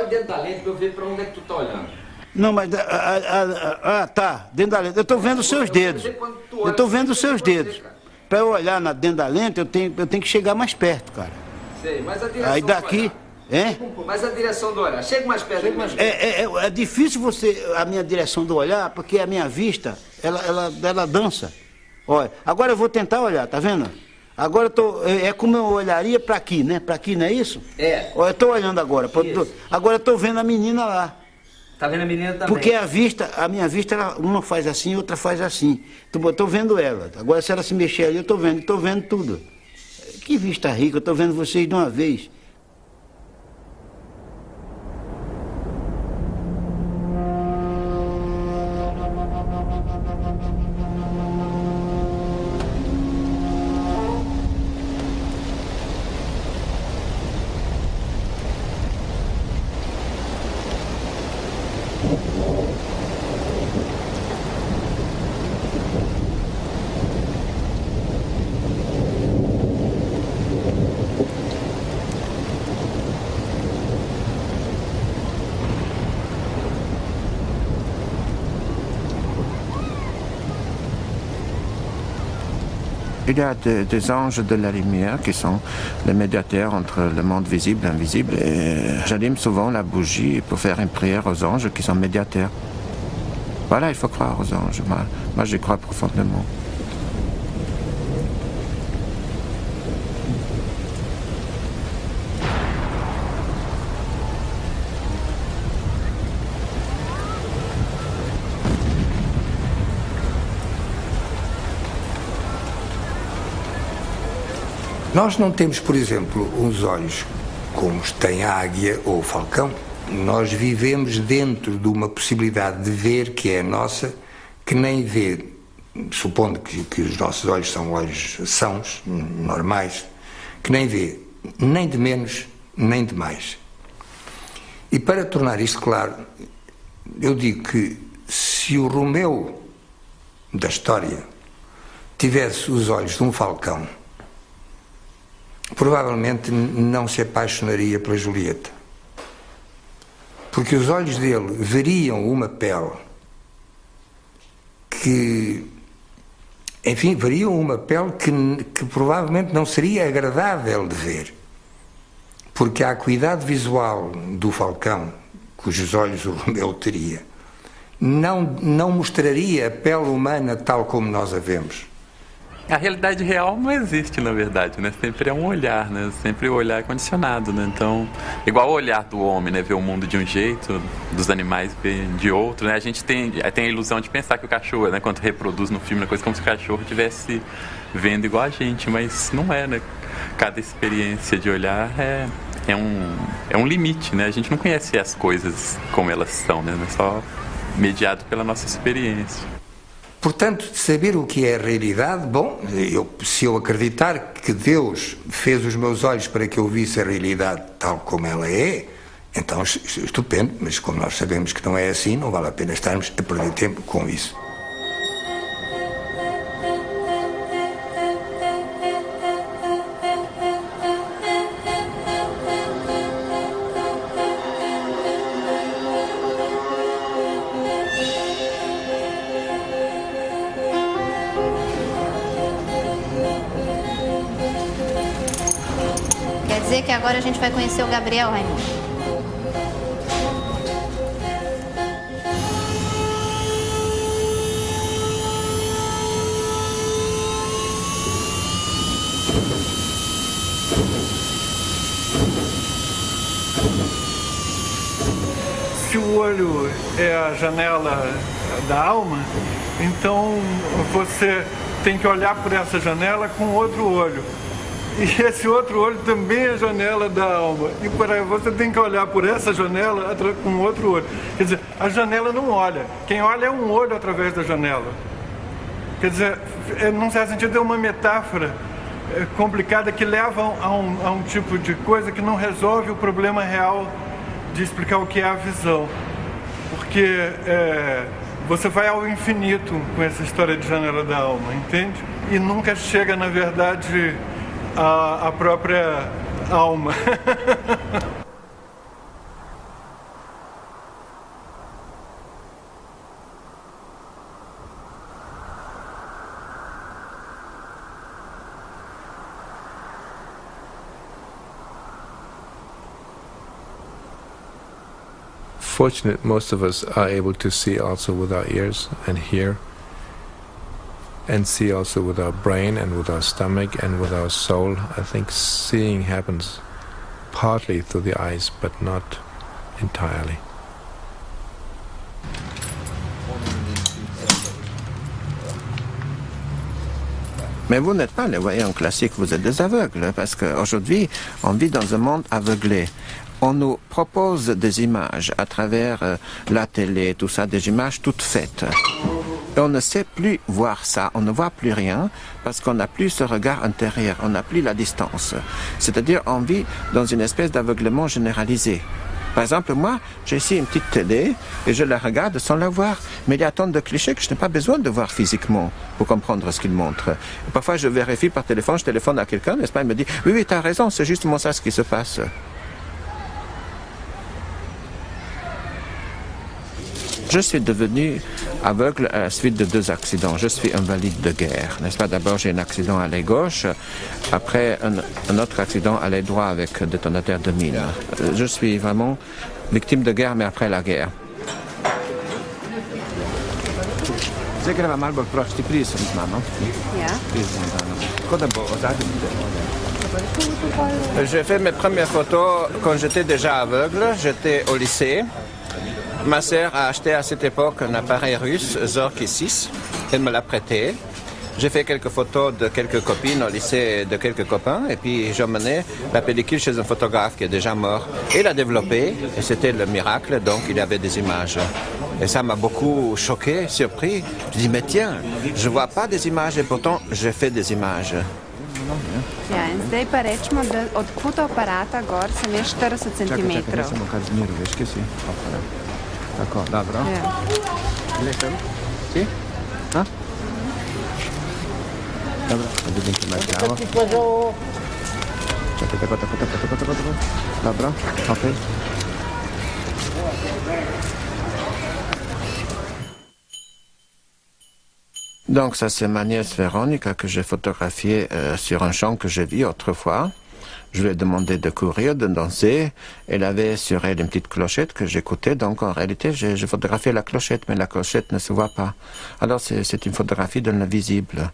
dentro da lente pra eu ver pra onde é que tu tá olhando. Não, mas... tá, dentro da lente. Eu estou vendo os seus dedos. Eu estou vendo os seus dedos. Para eu olhar dentro da lente, eu tenho que chegar mais perto, cara. Sei, mas a direção aí daqui... Mas a direção do olhar, chega mais perto. É difícil a minha direção do olhar, porque a minha vista, ela dança. Olha, agora eu vou tentar olhar, tá vendo? Agora eu tô, é como eu olharia para aqui, né? Para aqui, não é isso? É. Olha, eu estou olhando agora. Agora eu estou vendo a menina lá. Tá vendo a menina também? Porque a minha vista, uma faz assim, outra faz assim. Eu estou vendo ela. Agora se ela se mexer ali, eu estou vendo tudo. Que vista rica, eu estou vendo vocês de uma vez. Il y a des anges de la lumière qui sont les médiateurs entre le monde visible et invisible. Et j'allume souvent la bougie pour faire une prière aux anges qui sont médiateurs. Voilà, il faut croire aux anges. Moi j'y crois profondément. Nós não temos, por exemplo, uns olhos como os tem a águia ou o falcão. Nós vivemos dentro de uma possibilidade de ver que é nossa, que nem vê, supondo que os nossos olhos são olhos sãos, normais, que nem vê nem de menos nem de mais. E para tornar isto claro, eu digo que se o Romeu da história tivesse os olhos de um falcão, provavelmente não se apaixonaria pela Julieta. Porque os olhos dele veriam uma pele que, enfim, veriam uma pele que provavelmente não seria agradável de ver. Porque a acuidade visual do falcão, cujos olhos o Romeu teria, não mostraria a pele humana tal como nós a vemos. A realidade real não existe, na verdade, né? Sempre é um olhar, né? Sempre o olhar é condicionado, né? Então, igual o olhar do homem, né? Vê o mundo de um jeito, dos animais vê de outro, né? A gente tem a ilusão de pensar que o cachorro, né? Quando reproduz no filme, é coisa como se o cachorro estivesse vendo igual a gente, mas não é, né? Cada experiência de olhar é um limite, né? A gente não conhece as coisas como elas são, né? É só mediado pela nossa experiência. Portanto, saber o que é a realidade, bom, se eu acreditar que Deus fez os meus olhos para que eu visse a realidade tal como ela é, então estupendo, mas como nós sabemos que não é assim, não vale a pena estarmos a perder tempo com isso. Quer dizer que agora a gente vai conhecer o Gabriel, Raimundo? Se o olho é a janela da alma, então você tem que olhar por essa janela com outro olho. E esse outro olho também é a janela da alma. E para você tem que olhar por essa janela com outro olho. Quer dizer, a janela não olha. Quem olha é um olho através da janela. Quer dizer, num certo sentido é uma metáfora complicada que leva a um tipo de coisa que não resolve o problema real de explicar o que é a visão. Porque você vai ao infinito com essa história de janela da alma, entende? E nunca chega, na verdade, a própria alma. fortunate most of us are able to see also with our ears and hear, and see also with our brain and with our stomach and with our soul. I think seeing happens partly through the eyes, but not entirely. Mais vous n'êtes pas les voyants classiques, vous êtes des aveugles, parce qu'aujourd'hui, on vit dans un monde aveuglé. On nous propose des images à travers la télé, tout ça, des images toutes faites. Et on ne sait plus voir ça, on ne voit plus rien, parce qu'on n'a plus ce regard intérieur, on n'a plus la distance. C'est-à-dire, on vit dans une espèce d'aveuglement généralisé. Par exemple, moi, j'ai ici une petite télé et je la regarde sans la voir. Mais il y a tant de clichés que je n'ai pas besoin de voir physiquement pour comprendre ce qu'il montre. Et parfois, je vérifie par téléphone, je téléphone à quelqu'un, n'est-ce pas? Il me dit, oui, tu as raison, c'est justement ça ce qui se passe. Je suis devenu aveugle à la suite de 2 accidents. Je suis invalide de guerre, n'est-ce pas? D'abord, j'ai un accident à l'œil gauche, après un autre accident à l'œil droit avec détonateur de mine. Je suis vraiment victime de guerre, mais après la guerre. Zeker van Marburg prosti prisem z mano. Ja. J'ai fait mes premières photos quand j'étais déjà aveugle. J'étais au lycée. Ma sœur a acheté à cette époque un appareil russe, Zork 6. Elle me l'a prêté. J'ai fait quelques photos de quelques copines au lycée, de quelques copains, et puis j'ai emmené la pellicule chez un photographe qui est déjà mort. Il a développé, et c'était le miracle, donc il avait des images. Et ça m'a beaucoup choqué, surpris. Je dis, mais tiens, je vois pas des images, et pourtant j'ai fait des images. Ja, in zdaj pa rečemo, da od fotoaparata gor sem jaz 40 centimetrov. Čakaj, samo kar zmiru, veš, kje si? Tako, dobro. Ja. Gdje sem? Si? Ha? Dobro, da vidim, ki imaš glavo. Čakaj, tako. Dobro, ok. Donc ça c'est ma nièce Véronica que j'ai photographiée sur un champ que j'ai vu autrefois. Je lui ai demandé de courir, de danser. Elle avait sur elle une petite clochette que j'écoutais. Donc en réalité j'ai photographié la clochette, mais la clochette ne se voit pas. Alors c'est une photographie de l'invisible.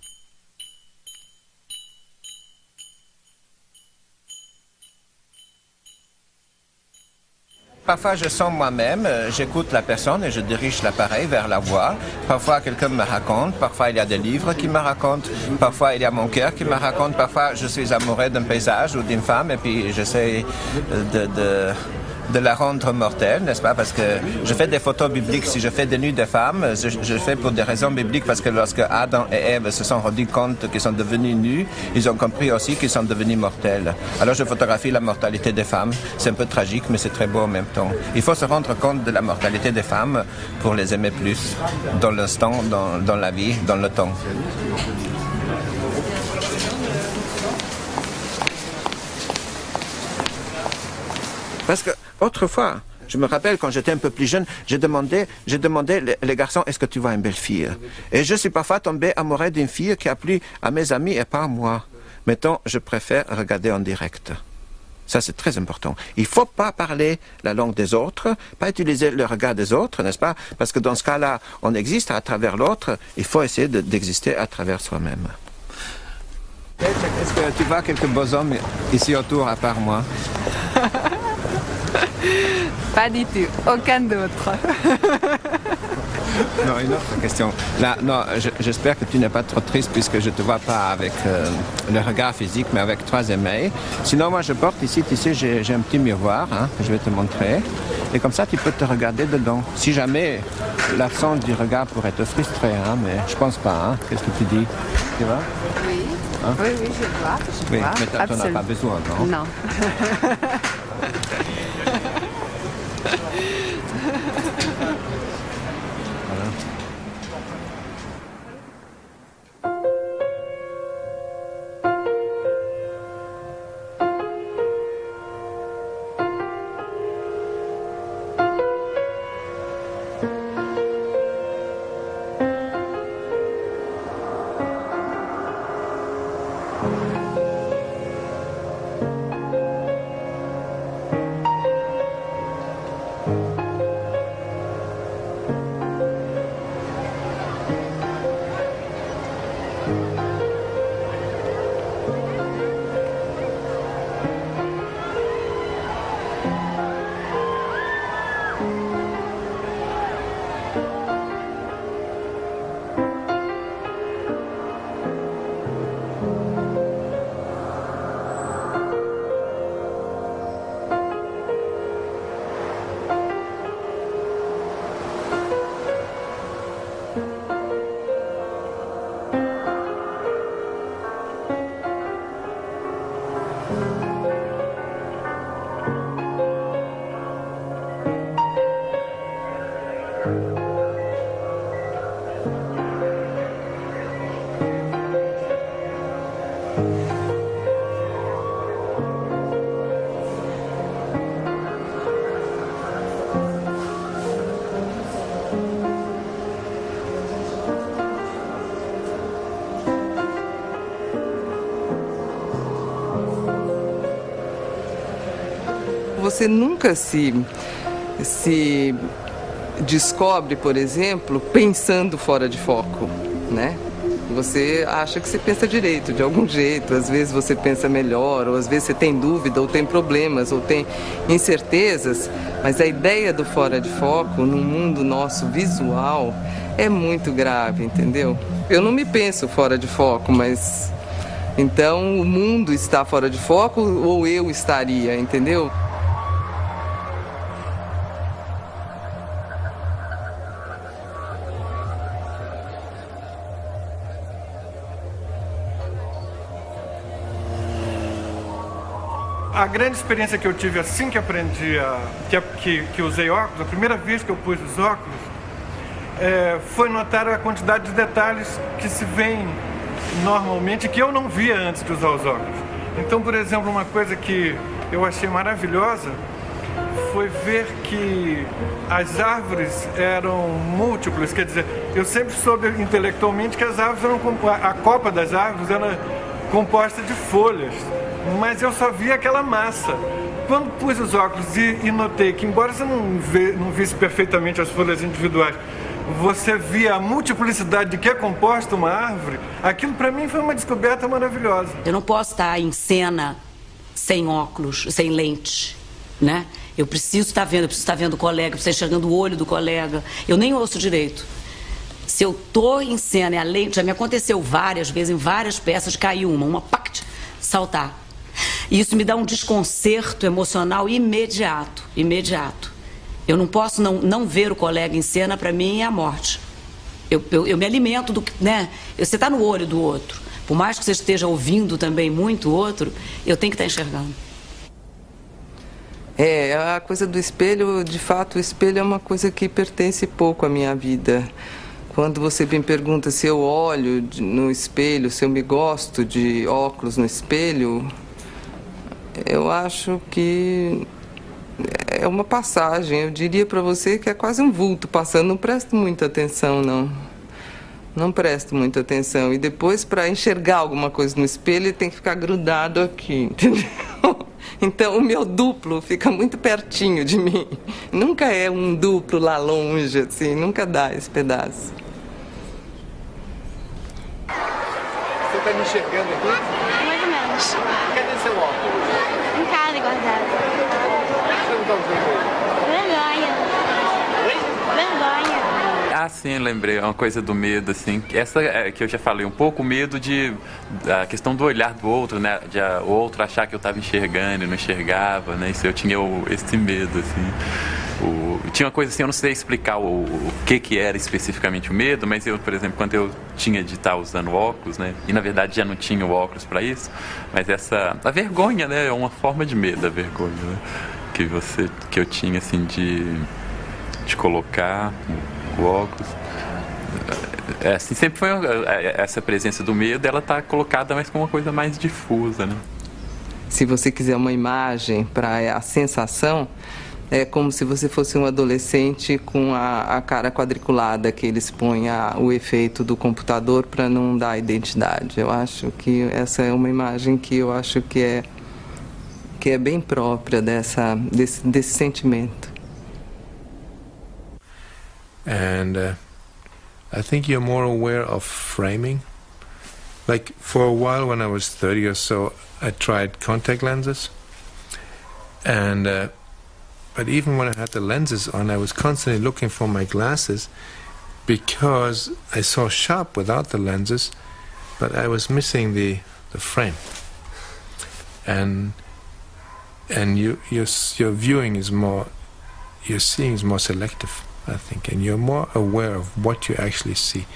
Parfois, je sens moi-même, j'écoute la personne et je dirige l'appareil vers la voix. Parfois, quelqu'un me raconte, parfois il y a des livres qui me racontent, parfois il y a mon cœur qui me raconte, parfois je suis amoureux d'un paysage ou d'une femme et puis j'essaie de la rendre mortelle, n'est-ce pas? Parce que je fais des photos bibliques. Si je fais des nus de femmes, je fais pour des raisons bibliques parce que lorsque Adam et Ève se sont rendus compte qu'ils sont devenus nus, ils ont compris aussi qu'ils sont devenus mortels. Alors je photographie la mortalité des femmes. C'est un peu tragique, mais c'est très beau en même temps. Il faut se rendre compte de la mortalité des femmes pour les aimer plus, dans l'instant, dans la vie, dans le temps. Parce que autrefois, je me rappelle quand j'étais un peu plus jeune, j'ai demandé les garçons, est-ce que tu vois une belle fille? Et je suis parfois tombé amoureux d'une fille qui a plu à mes amis et pas à moi. Maintenant, je préfère regarder en direct. Ça, c'est très important. Il ne faut pas parler la langue des autres, pas utiliser le regard des autres, n'est-ce pas? Parce que dans ce cas-là, on existe à travers l'autre. Il faut essayer d'exister à travers soi-même. Est-ce que tu vois quelques beaux hommes ici autour à part moi? Pas du tout, aucun d'autre. Non, une autre question. Là, non, j'espère que tu n'es pas trop triste puisque je ne te vois pas avec le regard physique, mais avec 3 émails. Sinon, moi, je porte ici, tu sais, j'ai un petit miroir hein, que je vais te montrer. Et comme ça, tu peux te regarder dedans. Si jamais l'absence du regard pourrait te frustrer, hein, mais je pense pas. Hein. Qu'est-ce que tu dis? Tu vois? Oui. Hein? Oui, je vois. Oui, mais tu n'en as pas besoin, non? Non. você nunca se descobre, por exemplo, pensando fora de foco, né? Você acha que você pensa direito, de algum jeito. Às vezes você pensa melhor, ou às vezes você tem dúvida, ou tem problemas, ou tem incertezas. Mas a ideia do fora de foco, no mundo nosso visual, é muito grave, entendeu? Eu não me penso fora de foco, mas... Então, o mundo está fora de foco, ou eu estaria, entendeu? A grande experiência que eu tive assim que aprendi, que usei óculos, a primeira vez que eu pus os óculos, foi notar a quantidade de detalhes que se veem normalmente, que eu não via antes de usar os óculos. Então, por exemplo, uma coisa que eu achei maravilhosa foi ver que as árvores eram múltiplas, quer dizer, eu sempre soube intelectualmente que as árvores eram, a copa das árvores era composta de folhas, mas eu só via aquela massa. Quando pus os óculos e notei que, embora você não visse perfeitamente as folhas individuais, você via a multiplicidade de que é composta uma árvore, aquilo para mim foi uma descoberta maravilhosa. Eu não posso estar em cena sem óculos, sem lente, né? Eu preciso estar vendo o colega, preciso estar enxergando o olho do colega. Eu nem ouço direito. Se eu estou em cena e a lente, já me aconteceu várias vezes, em várias peças, de cair uma pact, saltar. E isso me dá um desconcerto emocional imediato. Eu não posso não ver o colega em cena, para mim é a morte. Eu me alimento do que, né? Você está no olho do outro. Por mais que você esteja ouvindo também muito o outro, eu tenho que estar enxergando. A coisa do espelho, de fato, o espelho é uma coisa que pertence pouco à minha vida. Quando você me pergunta se eu olho no espelho, se eu me gosto de óculos no espelho, eu acho que é uma passagem. Eu diria para você que é quase um vulto passando. Não presto muita atenção, não. Não presto muita atenção. E depois, para enxergar alguma coisa no espelho, ele tem que ficar grudado aqui, entendeu? Então, o meu duplo fica muito pertinho de mim. Nunca é um duplo lá longe, assim. Nunca dá esse pedaço. Você está me enxergando aqui? Mais ou menos. Cadê seu óculos? Em casa, guardado. Você não está usando ele? Vergonha. Vergonha. Ah, sim, lembrei. É uma coisa do medo, assim. Essa que eu já falei um pouco, o medo a questão do olhar do outro, né? De o outro achar que eu estava enxergando e não enxergava, né? Isso eu tinha esse medo, assim. Tinha uma coisa assim, eu não sei explicar o que era especificamente o medo, mas eu, por exemplo, quando eu tinha de estar usando óculos, né? E na verdade já não tinha o óculos para isso, mas a vergonha, né? É uma forma de medo, a vergonha, né? Que eu tinha, assim, de colocar o óculos. Assim, sempre foi essa presença do medo, ela está colocada mais como uma coisa mais difusa, né? Se você quiser uma imagem para a sensação, é como se você fosse um adolescente com a cara quadriculada, que eles põem o efeito do computador para não dar identidade. Eu acho que essa é uma imagem que eu acho que é bem própria desse sentimento. And I think you're more aware of framing. Like for a while when I was 30 or so, I tried contact lenses. And but even when I had the lenses on, I was constantly looking for my glasses because I saw sharp without the lenses, but I was missing the frame. And your viewing is more, your seeing is more selective, I think, and you're more aware of what you actually see.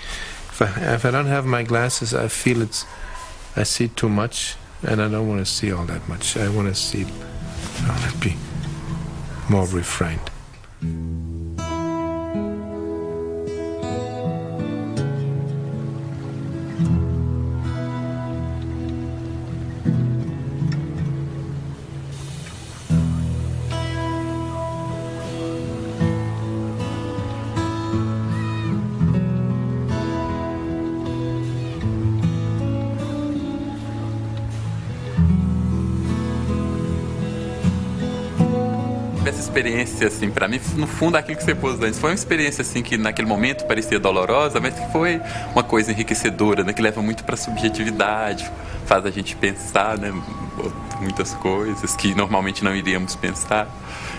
If I don't have my glasses, I feel I see too much, and I don't want to see all that much. I want to be more refrained. experiência, assim, pra mim, no fundo, aquilo que você pôs antes, foi uma experiência, assim, que naquele momento parecia dolorosa, mas que foi uma coisa enriquecedora, né? Que leva muito pra subjetividade, faz a gente pensar, né? Muitas coisas que normalmente não iríamos pensar.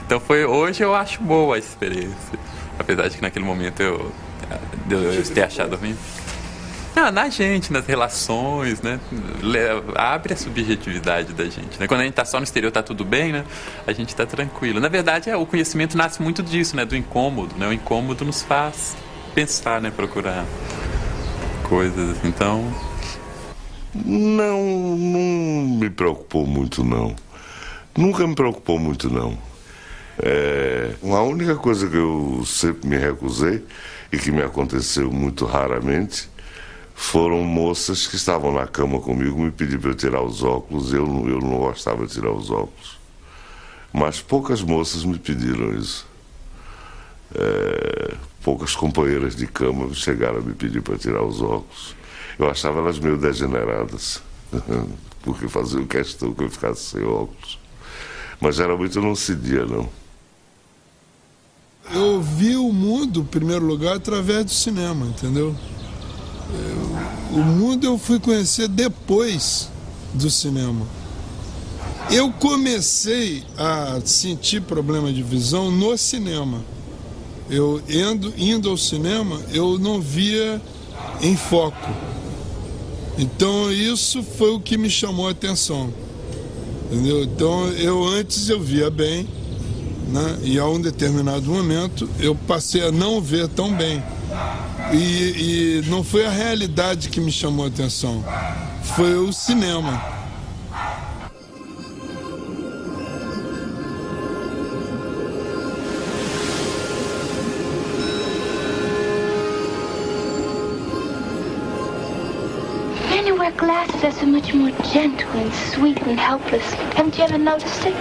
Então hoje eu acho boa a experiência, apesar de que naquele momento eu ter achado ruim. Na gente, nas relações, né? Abre a subjetividade da gente, né? Quando a gente tá só no exterior, tá tudo bem, né? A gente tá tranquilo. Na verdade, o conhecimento nasce muito disso, né? Do incômodo, né? O incômodo nos faz pensar, né? Procurar coisas, então... Não me preocupou muito, não. Nunca me preocupou muito, não. A única coisa que eu sempre me recusei, e que me aconteceu muito raramente, foram moças que estavam na cama comigo, me pediram para eu tirar os óculos, eu não gostava de tirar os óculos. Mas poucas moças me pediram isso. Poucas companheiras de cama chegaram a me pedir para tirar os óculos. Eu achava elas meio degeneradas, porque faziam questão que eu ficasse sem óculos. Mas geralmente eu não cedia, não. Eu vi o mundo, em primeiro lugar, através do cinema, entendeu? O mundo eu fui conhecer depois do cinema. Eu comecei a sentir problema de visão no cinema. Eu indo ao cinema, eu não via em foco. Então isso foi o que me chamou a atenção. Entendeu? Então antes eu via bem, né? E a um determinado momento eu passei a não ver tão bem. E não foi a realidade que me chamou a atenção, foi o cinema. Men who wear glasses are so much more gentle and sweet and helpless. Haven't you ever noticed it?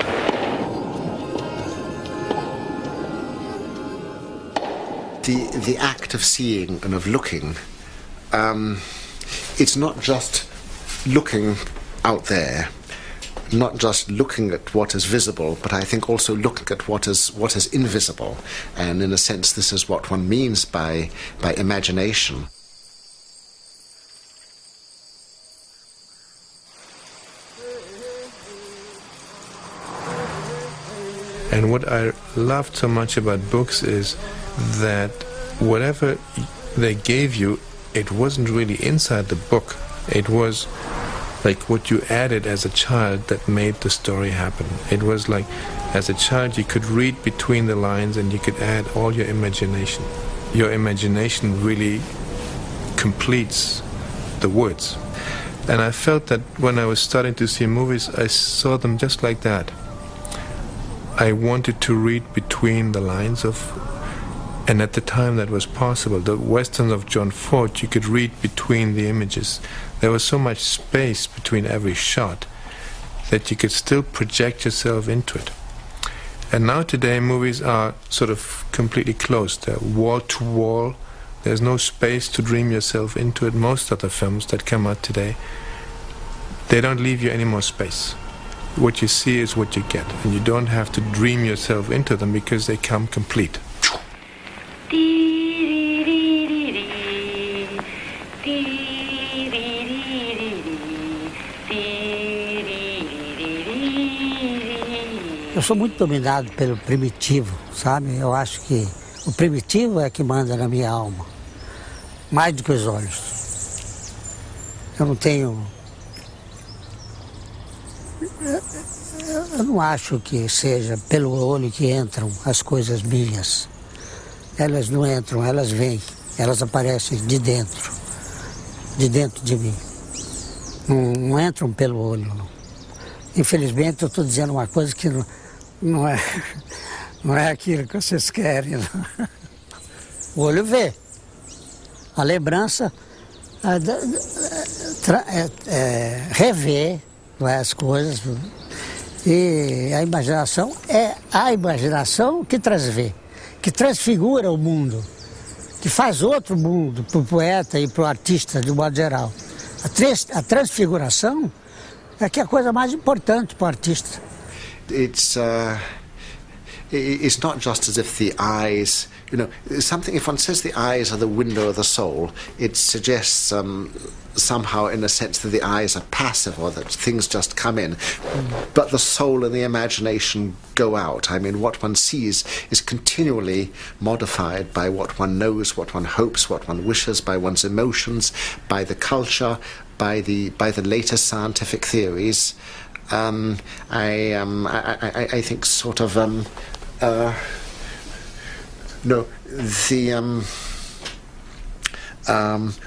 The act of seeing and of looking, it's not just looking out there, not just looking at what is visible, but I think also looking at what is invisible. And in a sense, this is what one means by imagination. And what I loved so much about books is that whatever they gave you, it wasn't really inside the book. It was like what you added as a child that made the story happen. It was like, as a child, you could read between the lines and you could add all your imagination. Your imagination really completes the words. And I felt that when I was starting to see movies, I saw them just like that. I wanted to read between the lines and at the time that was possible. The westerns of John Ford, you could read between the images. There was so much space between every shot that you could still project yourself into it. And now today movies are sort of completely closed. They're wall to wall. There's no space to dream yourself into it. Most of the films that come out today, they don't leave you any more space. What you see is what you get, and you don't have to dream yourself into them because they come complete. Eu sou muito dominado pelo primitivo, sabe? Eu acho que o primitivo é que manda na minha alma, mais do que os olhos. Eu não tenho... Eu não acho que seja pelo olho que entram as coisas minhas. Elas não entram, elas vêm, elas aparecem de dentro de mim. Não entram pelo olho, não. Infelizmente eu estou dizendo uma coisa que não é aquilo que vocês querem. Não. O olho vê. A lembrança revê as coisas. E a imaginação é a imaginação que transvê, que transfigura o mundo, que faz outro mundo para o poeta e para o artista de um modo geral. A transfiguração é que é a coisa mais importante para o artista. it's not just as if the eyes, something, if one says the eyes are the window of the soul, it suggests somehow in a sense that the eyes are passive or that things just come in. But the soul and the imagination go out. I mean, what one sees is continually modified by what one knows, what one hopes, what one wishes, by one's emotions, by the culture, by the latest scientific theories. I think sort of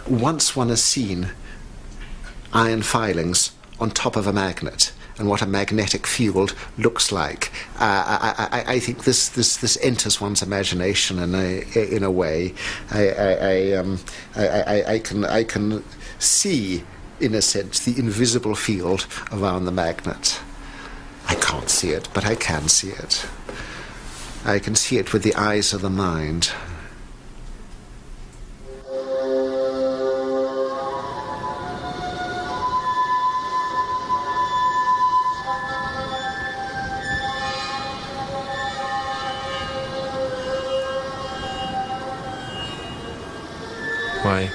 once one has seen iron filings on top of a magnet and what a magnetic field looks like, I think this enters one's imagination in a way. I can see, in a sense, the invisible field around the magnet. I can't see it, but I can see it. I can see it with the eyes of the mind. My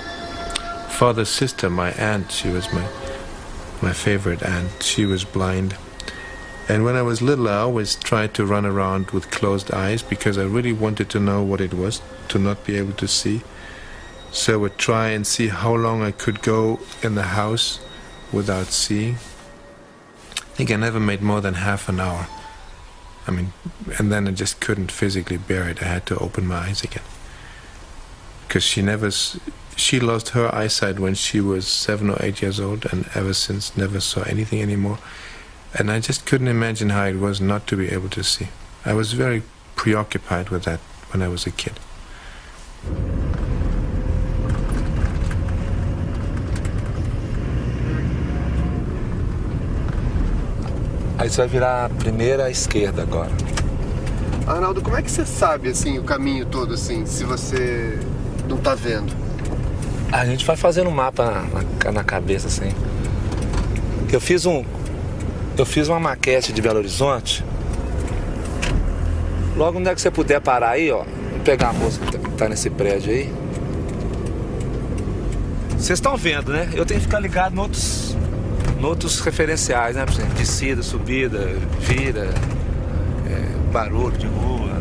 father's sister, my aunt, she was my favorite aunt. She was blind. And when I was little, I always tried to run around with closed eyes because I really wanted to know what it was to not be able to see. So I would try and see how long I could go in the house without seeing. I think I never made more than half an hour. I mean, and then I just couldn't physically bear it. I had to open my eyes again. Because she lost her eyesight when she was 7 or 8 years old, and ever since never saw anything anymore. And I just couldn't imagine how it was not to be able to see. I was very preoccupied with that when I was a kid. Aí você vai virar a primeira à esquerda agora. Arnaldo, como é que você sabe assim o caminho todo assim, se você não tá vendo? A gente vai fazendo um mapa na cabeça assim. Eu fiz uma maquete de Belo Horizonte. Logo onde é que você puder parar aí, ó. Vou pegar a moça que tá nesse prédio aí. Vocês estão vendo, né? Eu tenho que ficar ligado em outros referenciais, né? Por exemplo, descida, subida, vira, barulho de rua.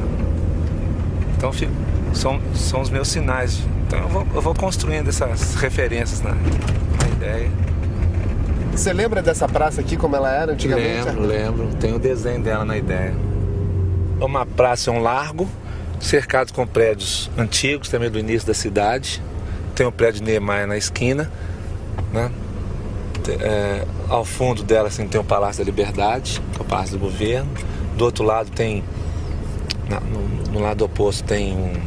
Então são os meus sinais. Então eu vou construindo essas referências na ideia. Você lembra dessa praça aqui como ela era antigamente? Lembro. Tem o desenho dela na ideia. É uma praça, um largo, cercado com prédios antigos, também do início da cidade. Tem o prédio Niemeyer na esquina, né? Ao fundo dela assim, tem o Palácio da Liberdade, que é o Palácio do Governo. Do outro lado tem, no lado oposto tem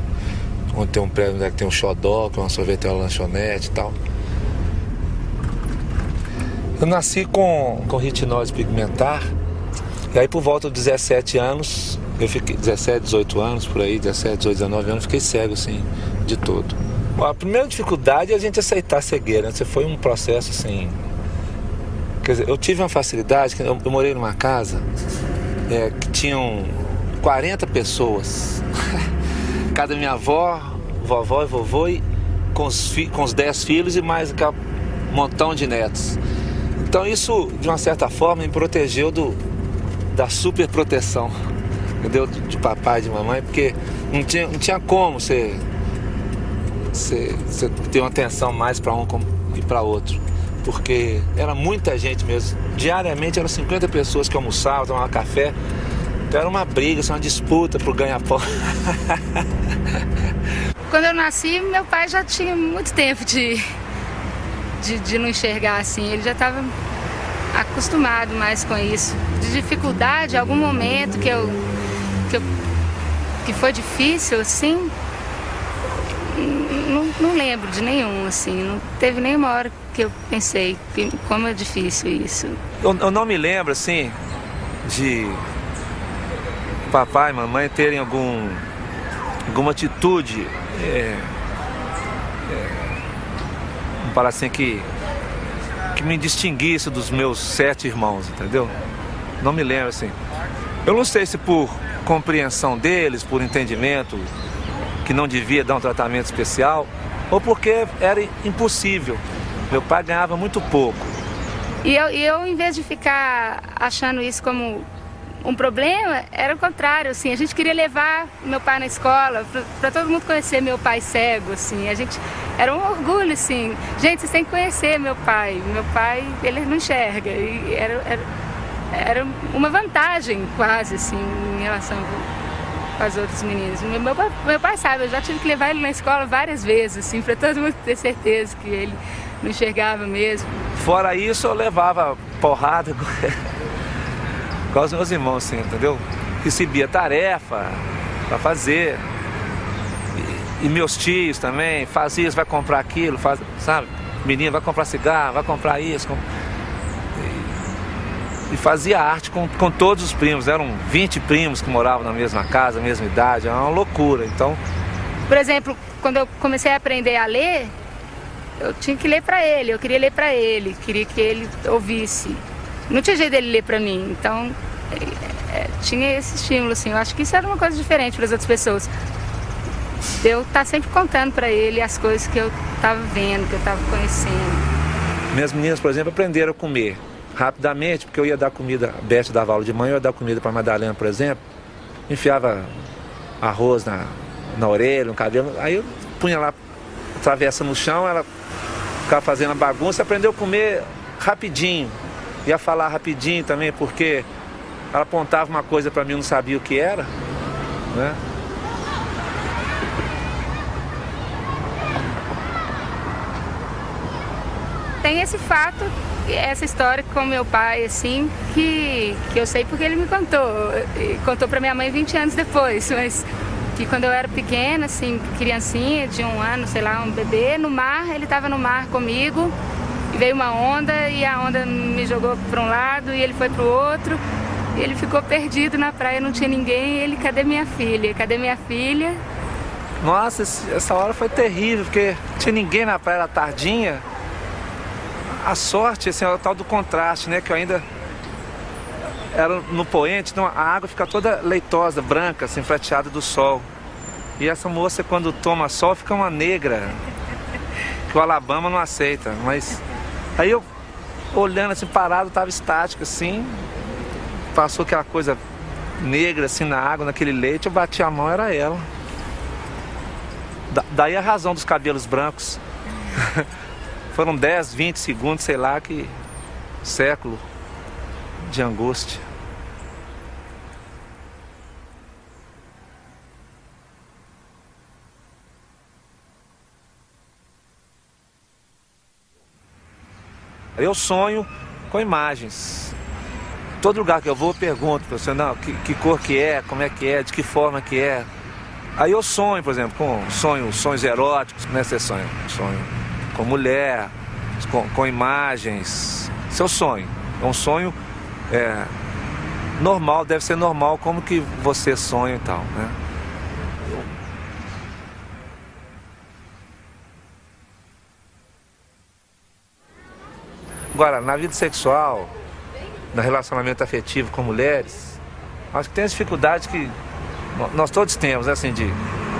onde tem um prédio onde tem um xodó, que é uma sorveteria, uma lanchonete e tal. Eu nasci com retinose pigmentar, e aí por volta dos 17 anos, eu fiquei 17, 18 anos, por aí, 17, 18, 19 anos, fiquei cego assim, de todo. Bom, a primeira dificuldade é a gente aceitar a cegueira, né? Foi um processo assim, quer dizer, eu tive uma facilidade, que eu morei numa casa que tinham 40 pessoas, cada minha avó, vovó e vovô, e com os 10 filhos e mais um montão de netos. Então isso, de uma certa forma, me protegeu da superproteção, entendeu? De papai e de mamãe, porque não tinha como você ter uma atenção mais para um e para outro, porque era muita gente mesmo. Diariamente eram 50 pessoas que almoçavam, tomavam café. Então era uma briga, uma disputa por ganha-pão. Quando eu nasci, meu pai já tinha muito tempo de não enxergar assim. Ele já estava acostumado mais com isso. De dificuldade, algum momento que foi difícil, assim, não lembro de nenhum, assim. Não teve nenhuma hora que eu pensei como é difícil isso. Eu não me lembro, assim, de papai e mamãe terem alguma atitude, vamos falar assim, que me distinguisse dos meus 7 irmãos, entendeu? Não me lembro, assim. Eu não sei se por compreensão deles, por entendimento que não devia dar um tratamento especial, ou porque era impossível. Meu pai ganhava muito pouco. E eu, em vez de ficar achando isso como um problema, era o contrário, assim, a gente queria levar meu pai na escola, para todo mundo conhecer meu pai cego, assim, era um orgulho, assim, gente, vocês têm que conhecer meu pai, ele não enxerga, e era uma vantagem quase, assim, em relação com as outras meninas. Meu pai sabe, eu já tive que levar ele na escola várias vezes, assim, para todo mundo ter certeza que ele não enxergava mesmo. Fora isso, eu levava porrada com os meus irmãos, assim, entendeu? Recebia tarefa para fazer. E meus tios também, faz isso, vai comprar aquilo, sabe? Menino, vai comprar cigarro, vai comprar isso. E fazia arte com todos os primos. Eram 20 primos que moravam na mesma casa, mesma idade, era uma loucura. Então, por exemplo, quando eu comecei a aprender a ler, eu tinha que ler para ele, eu queria ler para ele, queria que ele ouvisse. Não tinha jeito dele ler para mim, então tinha esse estímulo, assim. Eu acho que isso era uma coisa diferente para as outras pessoas. Eu estar sempre contando para ele as coisas que eu estava vendo, que eu estava conhecendo. Minhas meninas, por exemplo, aprenderam a comer rapidamente, porque eu ia dar comida, a Beth dava aula de manhã, eu ia dar comida para a Madalena, por exemplo, enfiava arroz na orelha, no cabelo, aí eu punha lá, travessa no chão, ela ficava fazendo a bagunça, aprendeu a comer rapidinho, ia falar rapidinho também, porque ela apontava uma coisa para mim, eu não sabia o que era, né? Tem esse fato, essa história com meu pai, assim, que eu sei porque ele me contou. Contou pra minha mãe 20 anos depois, mas que quando eu era pequena, assim, criancinha, de 1 ano, sei lá, um bebê, no mar, ele estava no mar comigo, e veio uma onda, e a onda me jogou para um lado, e ele foi pro outro, e ele ficou perdido na praia, não tinha ninguém, e ele, cadê minha filha? Cadê minha filha? Nossa, essa hora foi terrível, porque não tinha ninguém na praia, era tardinha. A sorte, assim, é o tal do contraste, né? Que eu ainda era no poente, então a água fica toda leitosa, branca, assim, prateada do sol. E essa moça, quando toma sol, fica uma negra, que o Alabama não aceita. Mas aí eu, olhando assim, parado, tava estático, assim, passou aquela coisa negra, assim, na água, naquele leite, eu bati a mão, era ela. Daí a razão dos cabelos brancos. Foram 10, 20 segundos, sei lá, que século de angústia. Eu sonho com imagens. Todo lugar que eu vou, eu pergunto para você, não, que cor que é, como é que é, de que forma que é. Aí eu sonho, por exemplo, com sonhos eróticos, né? Você sonho com mulher, com imagens. Seu sonho. É um sonho normal, deve ser normal como que você sonha e tal, né? Agora, na vida sexual, no relacionamento afetivo com mulheres, acho que tem as dificuldades que nós todos temos, né, assim,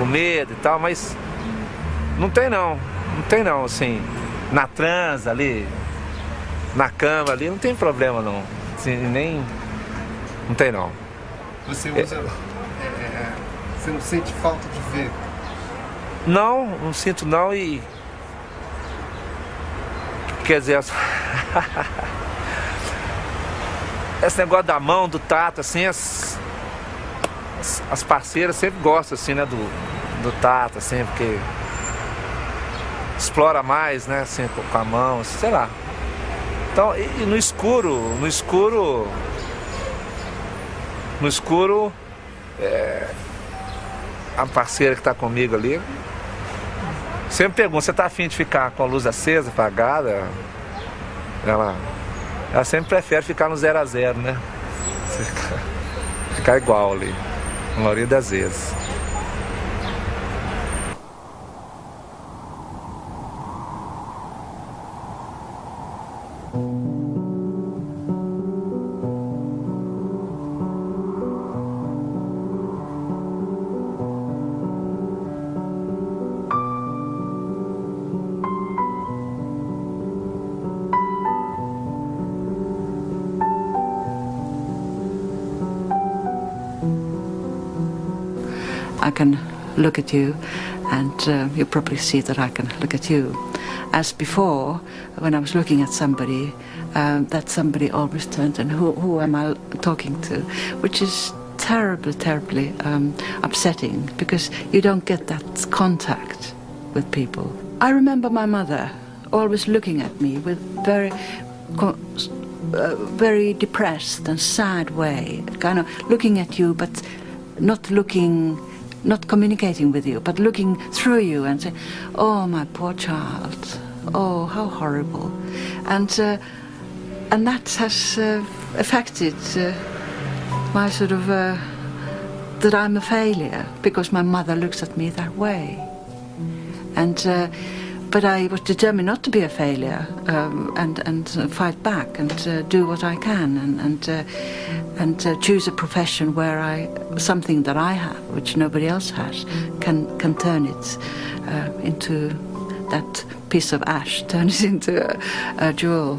o medo e tal, mas não tem não, assim, na transa ali, na cama ali, não tem problema não, assim, não tem não. Você usa, você não sente falta de ver? Não sinto não e, quer dizer, esse negócio da mão, do tato, assim, as parceiras sempre gostam, assim, né, do tato, assim, porque explora mais, né, assim, com a mão, sei lá. Então, e no escuro, a parceira que está comigo ali sempre pergunta, você tá afim de ficar com a luz acesa, apagada? Ela sempre prefere ficar no 0 a 0, né? Ficar igual ali, na maioria das vezes. I can look at you, and you probably see that I can look at you. As before, when I was looking at somebody, that somebody always turned and who am I talking to, which is terribly upsetting, because you don't get that contact with people. I remember my mother always looking at me with very depressed and sad way, kind of looking at you, but not communicating with you, but looking through you and saying, "Oh, my poor child, oh, how horrible," and that has affected my sort of that I'm a failure because my mother looks at me that way, and. But I was determined not to be a failure, and fight back and do what I can, and choose a profession where something that I have, which nobody else has, can turn it into that piece of ash, turn it into a jewel.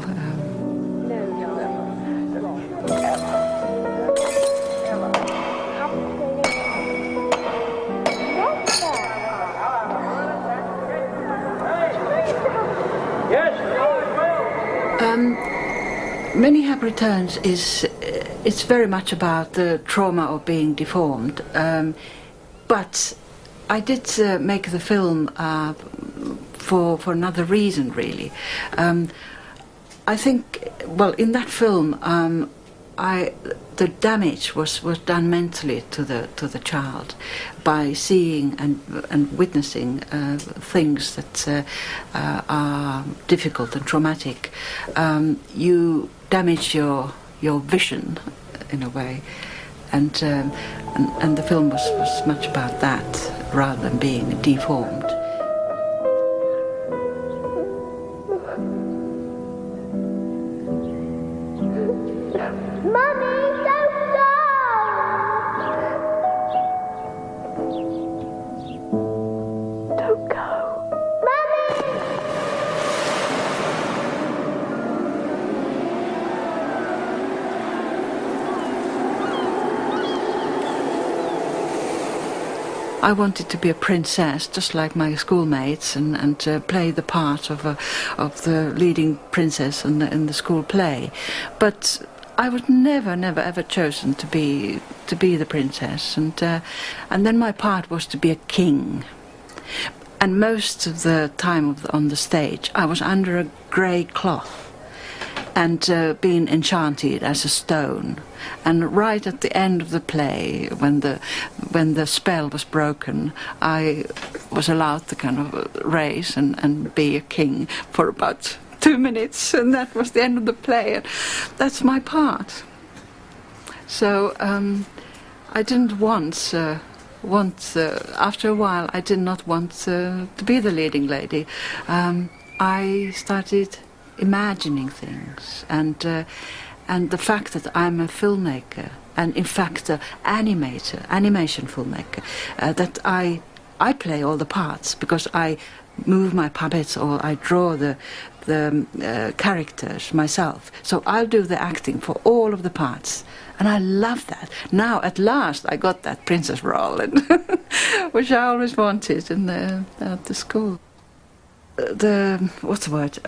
Many Happy Returns it's very much about the trauma of being deformed, but I did make the film for another reason, really. I think, well, in that film, the damage was done mentally to the child by seeing and witnessing things that are difficult and traumatic. You damage your vision in a way, and the film was much about that rather than being deformed. I wanted to be a princess, just like my schoolmates, and play the part of the leading princess in the school play. But I was never ever chosen to be the princess, and then my part was to be a king. And most of the time on the stage, I was under a grey cloth and being enchanted as a stone. And right at the end of the play, when the spell was broken, I was allowed to kind of raise and be a king for about 2 minutes, and that was the end of the play. And that's my part. So I didn't want. After a while, I did not want to be the leading lady. I started imagining things, and the fact that I'm a filmmaker, and in fact an animation filmmaker, that I play all the parts because I move my puppets or I draw the characters myself. So I'll do the acting for all of the parts, and I love that. Now at last I got that princess role, and which I always wanted at the school. What's the word?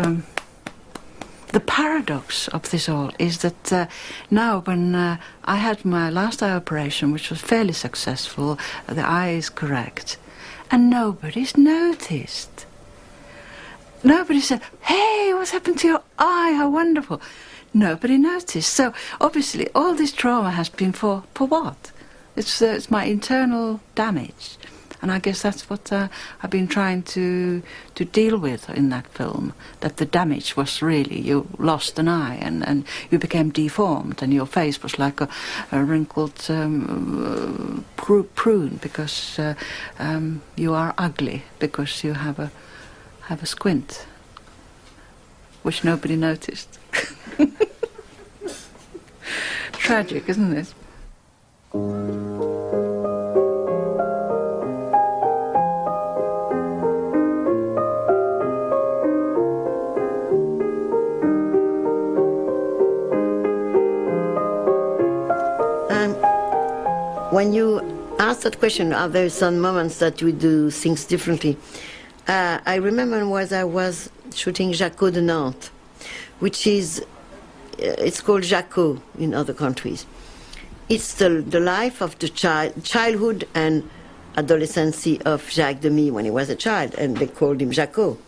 The paradox of this all is that now when I had my last eye operation, which was fairly successful, the eye is correct, and nobody's noticed. Nobody said, "Hey, what's happened to your eye? How wonderful." Nobody noticed. So obviously all this trauma has been for what? It's my internal damage. And I guess that's what I've been trying to deal with in that film, that the damage was really, you lost an eye and you became deformed, and your face was like a wrinkled prune because you are ugly, because you have a squint, which nobody noticed. Tragic, isn't it? When you asked that question, are there some moments that we do things differently? I remember I was shooting Jacot de Nantes, which is, it's called Jacot in other countries. It's the life of the childhood and adolescence of Jacques Demy when he was a child, and they called him Jacot.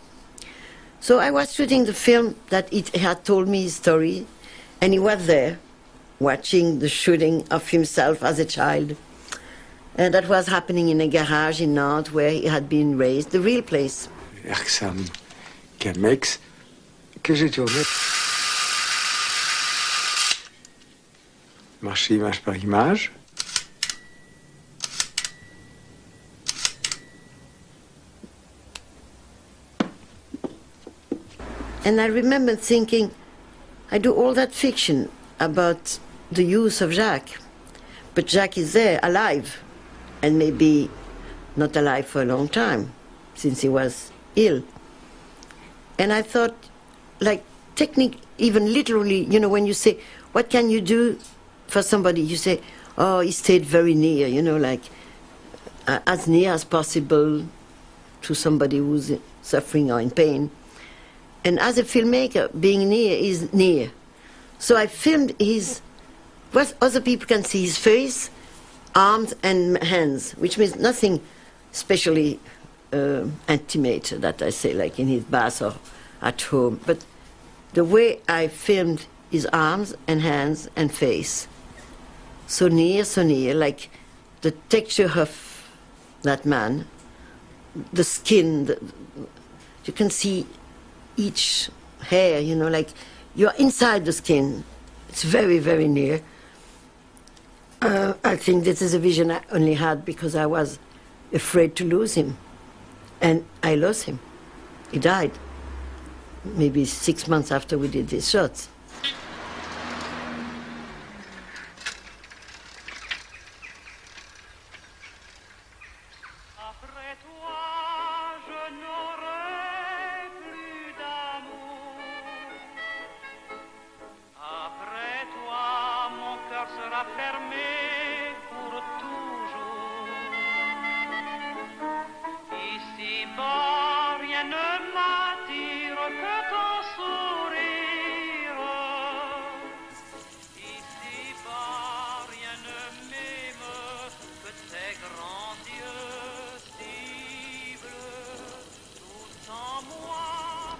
So I was shooting the film that he had told me his story, and he was there watching the shooting of himself as a child. And that was happening in a garage in Nantes where he had been raised, the real place. Erxam Gamex, que j'ai tourné. Marché image par image. And I remember thinking, I do all that fiction about the youth of Jacques, but Jacques is there, alive, and maybe not alive for a long time, since he was ill. And I thought, like, technique, even literally, you know, when you say, what can you do for somebody? You say, oh, he stayed very near, you know, like, as near as possible to somebody who's suffering or in pain. And as a filmmaker, being near is near. So I filmed what other people can see, his face, arms and hands, which means nothing especially intimate, that I say, like in his bath or at home. But the way I filmed his arms and hands and face, so near, like the texture of that man, the skin, you can see each hair, you know, like you're inside the skin. It's very, very near. I think this is a vision I only had because I was afraid to lose him. And I lost him. He died maybe 6 months after we did these shots.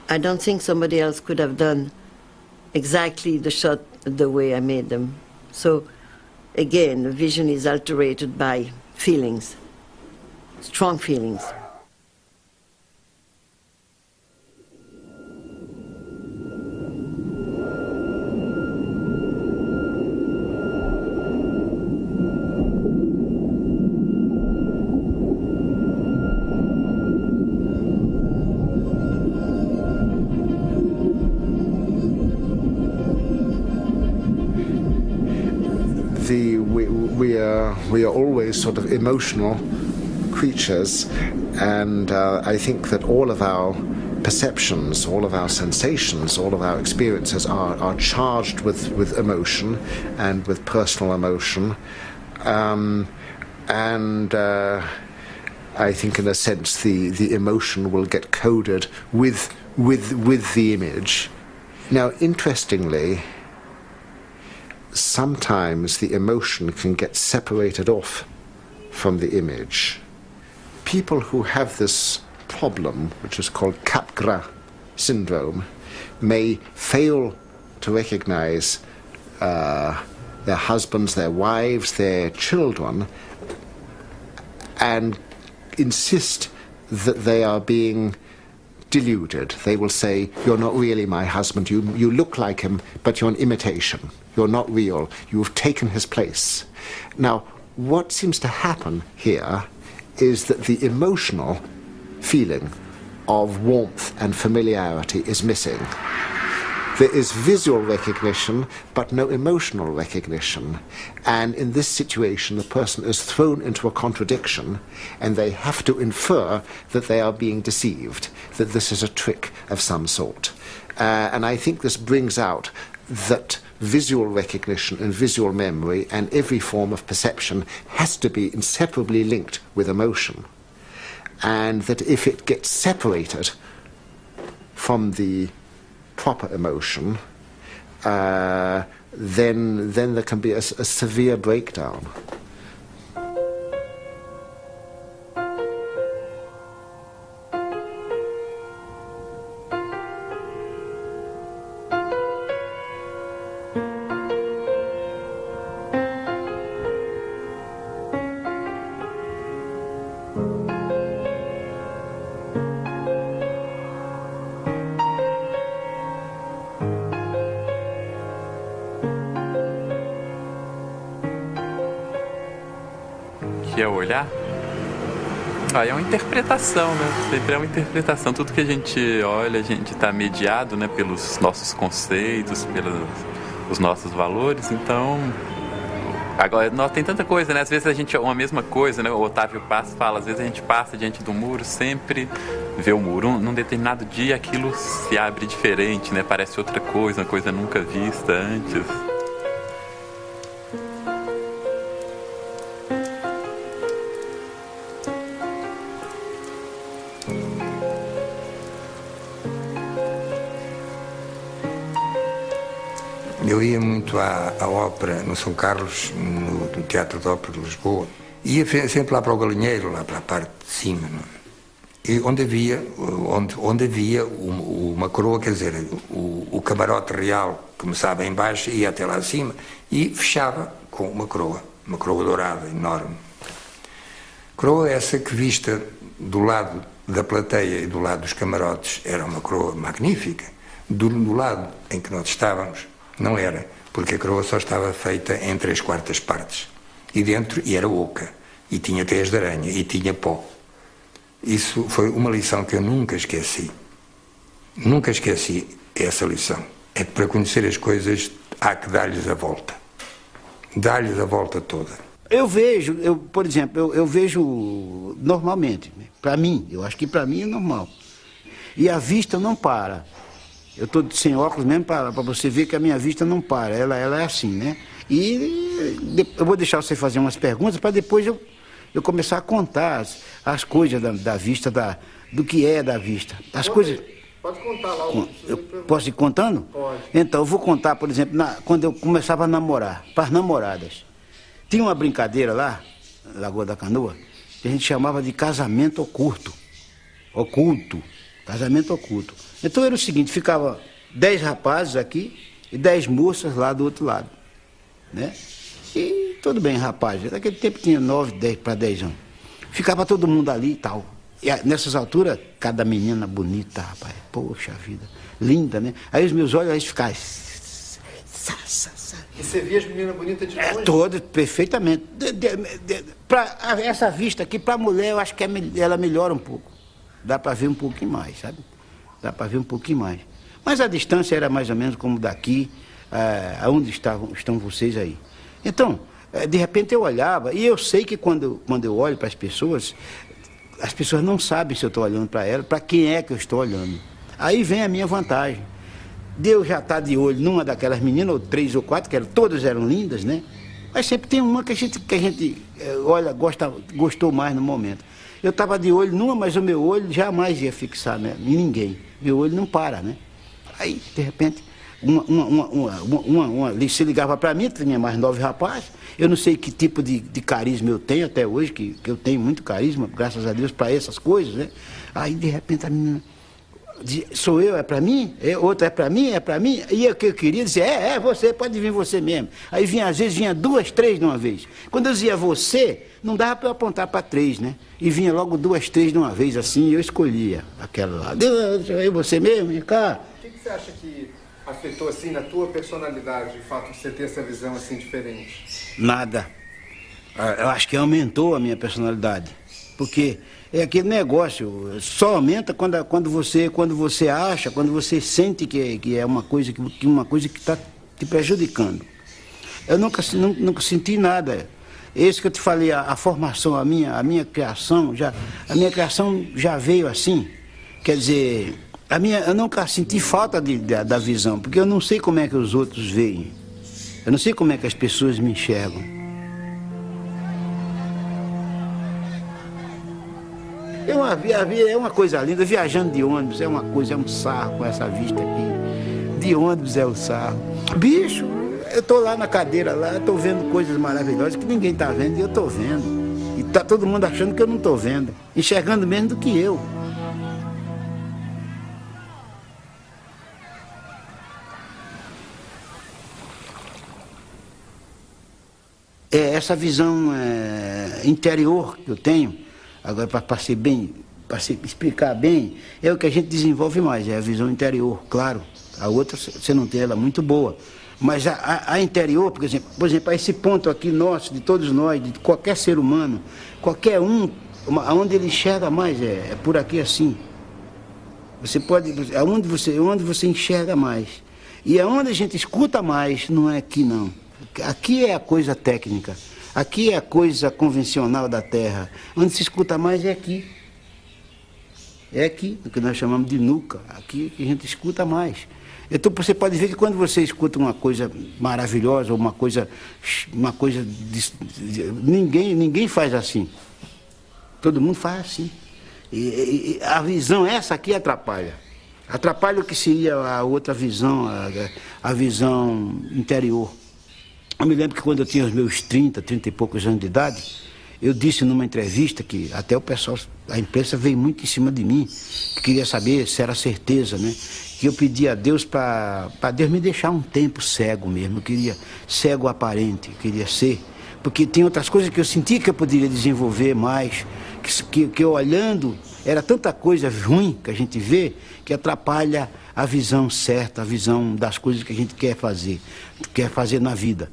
I don't think somebody else could have done exactly the shot the way I made them. So, again, the vision is alterated by feelings, strong feelings. We are always sort of emotional creatures, and I think that all of our perceptions, all of our sensations, all of our experiences are charged with emotion and with personal emotion, and I think in a sense the emotion will get coded with the image. Now, interestingly, sometimes the emotion can get separated off from the image. People who have this problem, which is called Capgras syndrome, may fail to recognize their husbands, their wives, their children, and insist that they are being deluded. They will say, you're not really my husband, you look like him, but you're an imitation. You're not real. You've taken his place. Now, what seems to happen here is that the emotional feeling of warmth and familiarity is missing. There is visual recognition, but no emotional recognition. And in this situation, the person is thrown into a contradiction, and they have to infer that they are being deceived, that this is a trick of some sort. And I think this brings out that visual recognition and visual memory and every form of perception has to be inseparably linked with emotion. And that if it gets separated from the proper emotion, then there can be a severe breakdown. Que é olhar? É uma interpretação, né? Sempre é uma interpretação. Tudo que a gente olha, a gente está mediado, né, pelos nossos conceitos, pelos nossos valores. Então, agora, tem tanta coisa, né? Às vezes a gente é uma mesma coisa, né? O Otávio Paz fala, às vezes a gente passa diante do muro, sempre vê o muro. Num determinado dia aquilo se abre diferente, né? Parece outra coisa, uma coisa nunca vista antes. Eu ia muito à ópera no São Carlos, no Teatro de Ópera de Lisboa. Ia sempre lá para o galinheiro, lá para a parte de cima. Não? E onde havia uma coroa, quer dizer, o camarote real começava em baixo e ia até lá acima e fechava com uma coroa dourada, enorme. Coroa essa que, vista do lado da plateia e do lado dos camarotes, era uma coroa magnífica. Do lado em que nós estávamos, não era, porque a coroa só estava feita em 3/4 partes. E dentro, e era oca, e tinha teias de aranha, e tinha pó. Isso foi uma lição que eu nunca esqueci. Nunca esqueci essa lição. É que para conhecer as coisas há que dar-lhes a volta. Dar-lhes a volta toda. Eu vejo, por exemplo, eu vejo normalmente. Para mim, eu acho que para mim é normal. E a vista não para. Eu estou sem óculos mesmo para você ver que a minha vista não para, ela é assim, né? E eu vou deixar você fazer umas perguntas para depois eu começar a contar as coisas da vista, do que é da vista. As coisas... Pode contar lá. Eu posso ir contando? Pode. Então, eu vou contar, por exemplo, quando eu começava a namorar, para as namoradas. Tinha uma brincadeira lá, Lagoa da Canoa, que a gente chamava de casamento oculto. Casamento oculto. Então era o seguinte, ficava 10 rapazes aqui e 10 moças lá do outro lado, né? E tudo bem, rapaz, naquele tempo tinha 9, 10 para 10 anos. Ficava todo mundo ali e tal. E nessas alturas, cada menina bonita, rapaz, poxa vida, linda, né? Aí os meus olhos ficavam... E você via as meninas bonitas de longe? Todas, perfeitamente. Para essa vista aqui, para a mulher, eu acho que ela melhora um pouco. Dá para ver um pouquinho mais, sabe? Dá para ver um pouquinho mais. Mas a distância era mais ou menos como daqui, aonde estão vocês aí. Então, de repente eu olhava, e eu sei que quando eu olho para as pessoas não sabem se eu estou olhando para elas, para quem é que eu estou olhando. Aí vem a minha vantagem. De eu já estar de olho numa daquelas meninas, ou 3 ou 4, que todas eram lindas, né? Mas sempre tem uma que a gente olha, gostou mais no momento. Eu estava de olho numa, mas o meu olho jamais ia fixar, né, em ninguém. Meu olho não para, né? Aí, de repente, uma se ligava para mim, tinha mais 9 rapazes. Eu não sei que tipo de carisma eu tenho até hoje, que eu tenho muito carisma, graças a Deus, para essas coisas, né? Aí, de repente, a menina... Sou eu, é para mim? Outra é para mim, é para mim? E o que eu queria dizer, você, pode vir você mesmo. Aí às vezes vinha 2, 3 de uma vez. Quando eu dizia você, não dava para eu apontar para 3, né? E vinha logo 2, 3 de uma vez, assim, e eu escolhia aquela lá. Eu, você mesmo, vem cá. O que você acha que afetou, assim, na tua personalidade, de fato, você ter essa visão, assim, diferente? Nada. Eu acho que aumentou a minha personalidade. Porque é aquele negócio, só aumenta quando você acha, quando você sente que é uma coisa que está te prejudicando. Eu nunca senti nada. Esse que eu te falei, a formação, a minha criação já veio assim. Quer dizer, eu nunca senti falta da visão, porque eu não sei como é que os outros veem. Eu não sei como é que as pessoas me enxergam. É uma coisa linda, viajando de ônibus é uma coisa, é um sarro com essa vista aqui. De ônibus é o sarro. Bicho, eu tô lá na cadeira, lá, tô vendo coisas maravilhosas que ninguém tá vendo e eu tô vendo. E tá todo mundo achando que eu não tô vendo, enxergando menos do que eu. É essa visão interior que eu tenho, agora para explicar bem, é o que a gente desenvolve mais, é a visão interior, claro. A outra você não tem ela muito boa. Mas a interior, por exemplo, esse ponto aqui nosso, de todos nós, de qualquer ser humano, qualquer um, aonde ele enxerga mais é por aqui assim. Você pode, onde você enxerga mais. E aonde a gente escuta mais, não é aqui não. Aqui é a coisa técnica, aqui é a coisa convencional da terra. Onde se escuta mais é aqui. É aqui, o que nós chamamos de nuca, aqui que a gente escuta mais. Então você pode ver que quando você escuta uma coisa maravilhosa, ou uma coisa ninguém faz assim. Todo mundo faz assim. E a visão essa aqui atrapalha. Atrapalha o que seria a outra visão, a visão interior. Eu me lembro que quando eu tinha os meus 30 e poucos anos de idade, eu disse numa entrevista que até o pessoal, a imprensa veio muito em cima de mim, que queria saber se era certeza, né? Que eu pedi a Deus para Deus me deixar um tempo cego mesmo, eu queria cego aparente, eu queria ser, porque tem outras coisas que eu sentia que eu poderia desenvolver mais, que eu olhando, era tanta coisa ruim que a gente vê, que atrapalha a visão certa, a visão das coisas que a gente quer fazer na vida.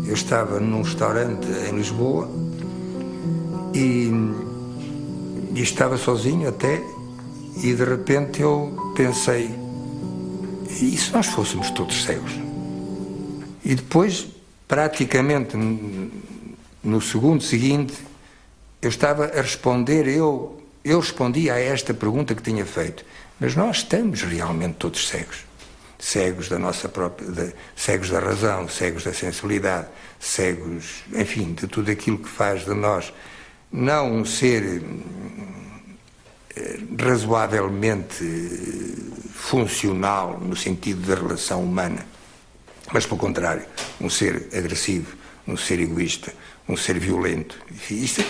Eu estava num restaurante em Lisboa e estava sozinho até, e de repente eu pensei, e se nós fôssemos todos cegos? E depois, praticamente no segundo seguinte, eu estava a responder, eu respondi a esta pergunta que tinha feito, mas nós estamos realmente todos cegos. Cegos da nossa própria, cegos da razão, cegos da sensibilidade, cegos, enfim, de tudo aquilo que faz de nós não um ser razoavelmente funcional no sentido da relação humana, mas pelo contrário, um ser agressivo, um ser egoísta, um ser violento. Isso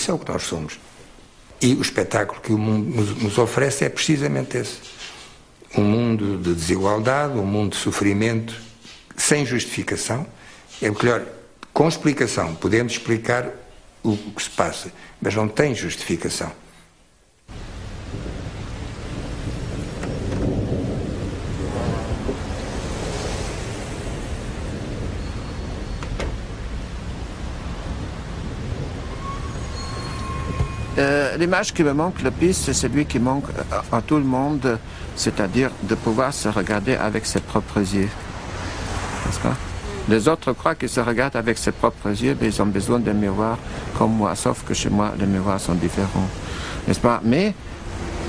é o que nós somos. E o espetáculo que o mundo nos oferece é precisamente esse. Um mundo de desigualdade, um mundo de sofrimento, sem justificação. É melhor, com explicação, podemos explicar o que se passa, mas não tem justificação. L'image qui me manque le plus, c'est celui qui manque à tout le monde, c'est-à-dire de pouvoir se regarder avec ses propres yeux. N'est-ce pas? Les autres croient qu'ils se regardent avec ses propres yeux, mais ils ont besoin d'un miroir comme moi, sauf que chez moi, les miroirs sont différents. N'est-ce pas? Mais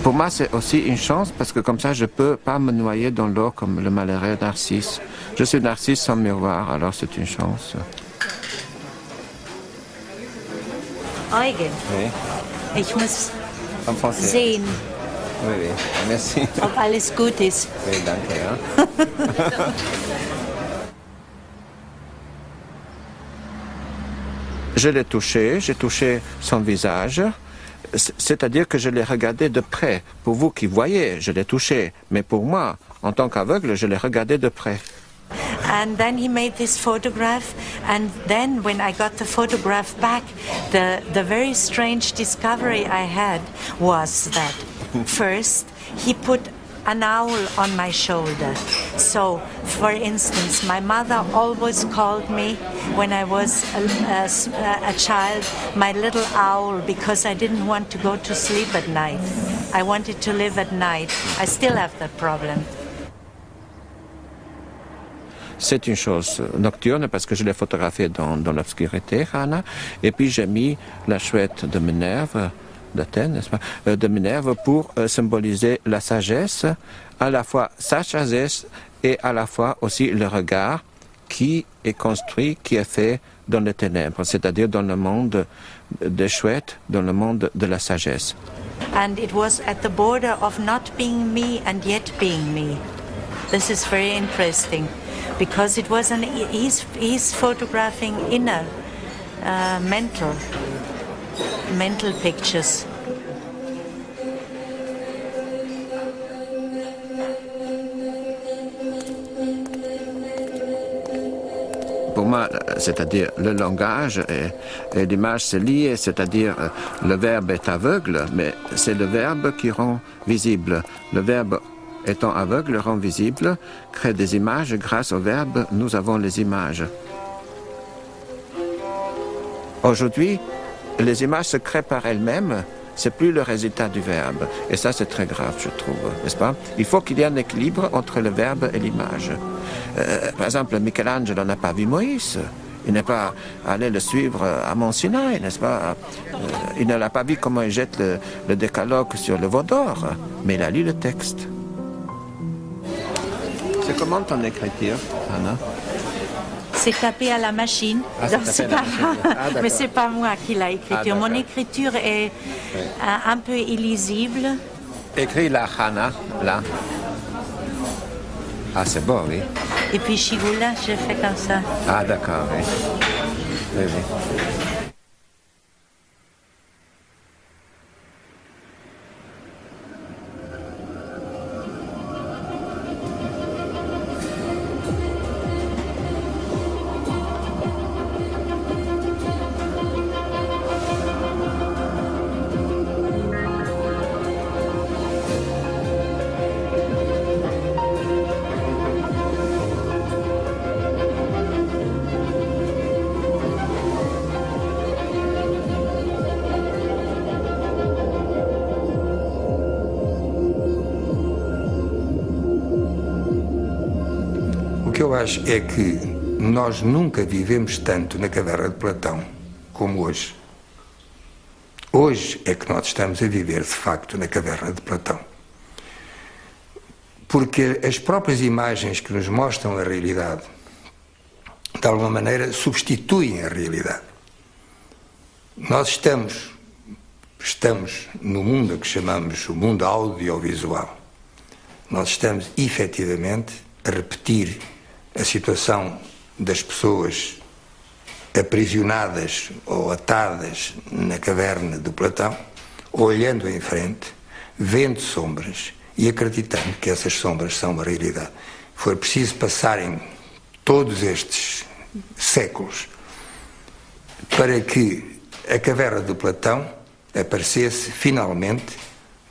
pour moi, c'est aussi une chance, parce que comme ça, je ne peux pas me noyer dans l'eau comme le malheureux Narcisse. Je suis Narcisse sans miroir, alors c'est une chance. Eugen. Oui. Ich muss En français. sehen, Oui, oui. Merci. ob alles gut ist. Oui, danke, ja. Je l'ai touché, j'ai touché son visage, c'est-à-dire que je l'ai regardé de près. Pour vous qui voyez, je l'ai touché, mais pour moi, en tant qu'aveugle, je l'ai regardé de près. And then he made this photograph, and then when I got the photograph back, the very strange discovery I had was that first he put an owl on my shoulder. So, for instance, my mother always called me, when I was a child, my little owl, because I didn't want to go to sleep at night. I wanted to live at night. I still have that problem. C'est une chose nocturne parce que je l'ai photographiée dans l'obscurité, Hannah. Et puis j'ai mis la chouette de Minerve, d'Athènes, n'est-ce pas, de Minerve pour symboliser la sagesse, à la fois sa sagesse et à la fois aussi le regard qui est construit, qui est fait dans les ténèbres, c'est-à-dire dans le monde des chouettes, dans le monde de la sagesse. And it was at the border of not being me and yet being me. This is very interesting. Because it was he's photographing inner mental pictures. Pour moi, c'est-à-dire le langage et l'image c'est lié, c'est-à-dire le verbe est aveugle, mais c'est le verbe qui rend visible. Le verbe étant aveugle, rend visible, crée des images. Grâce au verbe, nous avons les images. Aujourd'hui, les images se créent par elles-mêmes. C'est plus le résultat du verbe. Et ça, c'est très grave, je trouve, n'est-ce pas? Il faut qu'il y ait un équilibre entre le verbe et l'image. Par exemple, Michel-Ange n'a pas vu Moïse. Il n'est pas allé le suivre à Mont Sinaï, n'est-ce pas? Il ne l'a pas vu comment il jette le décalogue sur le veau d'or, mais il a lu le texte. C'est comment ton écriture, Anna? C'est tapé à la machine, donc c'est pas mais c'est pas moi qui l'ai écriture. Mon écriture est un peu illisible. Écris la Hannah, là. Ah, c'est beau, oui. Et puis Shigula, j'ai fait comme ça. Ah, d'accord, oui. Oui, oui. O que eu acho é que nós nunca vivemos tanto na caverna de Platão como hoje. Hoje é que nós estamos a viver, de facto, na caverna de Platão. Porque as próprias imagens que nos mostram a realidade, de alguma maneira, substituem a realidade. Nós estamos no mundo que chamamos o mundo audiovisual. Nós estamos, efetivamente, a repetir a situação das pessoas aprisionadas ou atadas na caverna do Platão, olhando em frente, vendo sombras e acreditando que essas sombras são uma realidade. Foi preciso passarem todos estes séculos para que a caverna do Platão aparecesse finalmente